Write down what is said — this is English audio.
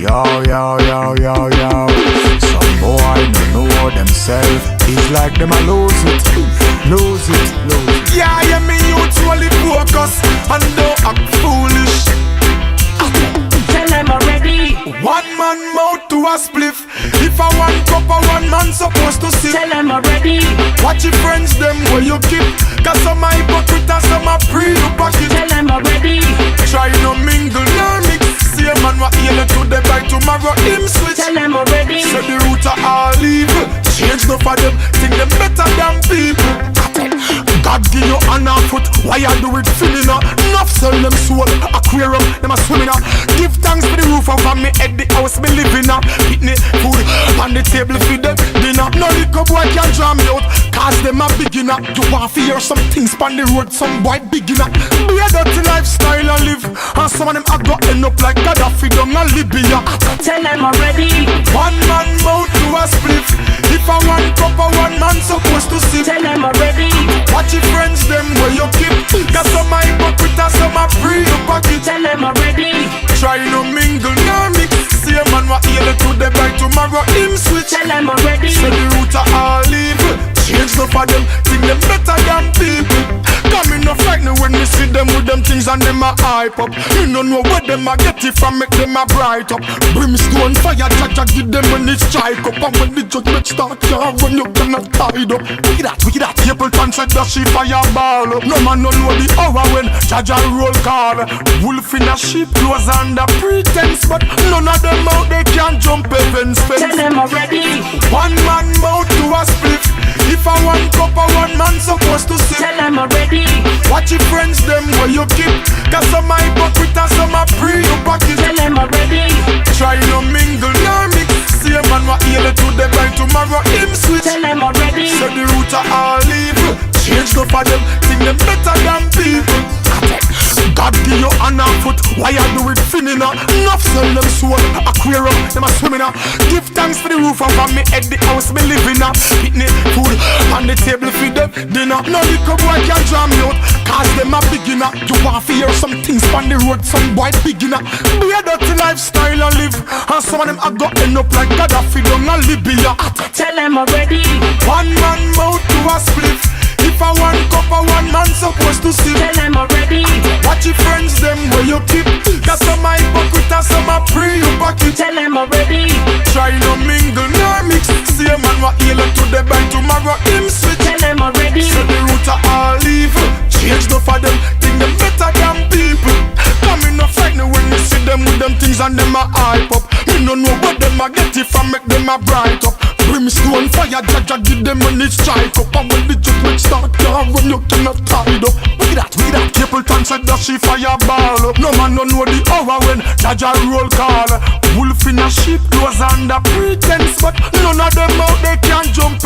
Yo. Some boy no know themselves. It's like them a lose it. Yeah, me youth only focus and don't act foolish. Tell them already. One man mouth to a spliff. If I one cup of one man supposed to sip. Tell them already. Watch your friends them where you keep. Cause some are hypocrite and some are pre-pocket. Tell them already. Try no mingle, no mix. See a man what heal today by tomorrow him switch. Tell them already. So the root are all evil. Change no for them, think them better than people. God give you an foot, why you do it feeling up? Enough sell them soul, aquarium, them a swimming up. Give thanks for the roof over me head, the house me living up. Picnic food on the table for them dinner. No liquor boy can jam me out, cause them a beginner. You want to hear some things on the road, some boy beginner. Be a dirty lifestyle and live, and some of them a got end up like Gaddafi down in Libya. Tell them already. One man mouth to a spliff. If I one cup of one man supposed to sip. Tell them already. Watch your friends them where you keep. Cause some are hypocrite and some are pre-pocket. Tell them already. Try no mingle, no mix. See a man what heal today by tomorrow him switch. Tell them already. So the root are all evil. Change no for them, think them better than people. Come in no frighten when me see them with them things and them a hype up. Me no know where them a get it from, make them a bright up. Brimstone fire, Jaja give them when it strike up. And when the judgment start, can't run, you cannot hide up. Look at that, Capleton said that she fireball up. No man no know the hour when Jaja roll call. Wolf in a sheep clothes under pretense, but none of them out they can jump heaven's fence. Tell them already. One man mouth to a split. If I one cup of one man supposed to sip. Tell them already. Watch your friends them where you keep. Cause some are hypocrite and some are pre-pocket. Tell them already. Try no mingle, no mix. See a man what heal today by tomorrow him switch. Tell them already. So the root are all evil. Change no for them, think them better than people. God give you an foot, why you do it finning up? Enough sell them soul, aquarium, them a swimming up. Give thanks for the roof over me head, the house me living up. Picnic food on the table for them dinner. No liquor boy can jam me out, cause them a beginner. You want to hear some things on the road, some boy beginner. Be a dirty lifestyle and live, and some of them a got end up like Gaddafi down in Libya. Tell them already. One man mouth to a spliff. If I one cup of one man supposed to sip. Tell them already. Watch your friends them where you keep. Cause some are hypocrite and some are pre-pocket. Tell them already. Try no mingle, no mix. See a man what heal today by tomorrow him switch. Tell them already. So the root are all evil. Change no for them, think them better than people. Come in no frighten when you see them with them things and them a hype up. Me no know what them a get it from, make them a bright up. Brimstone fire, Jaja give them when it strike up. And when the judgment start, can't run, you cannot hide up. Look at that, Capleton said that she fireball up. No man no know the hour when Jaja roll call. Wolf in a sheep clothes under pretense, but none of them out they can jump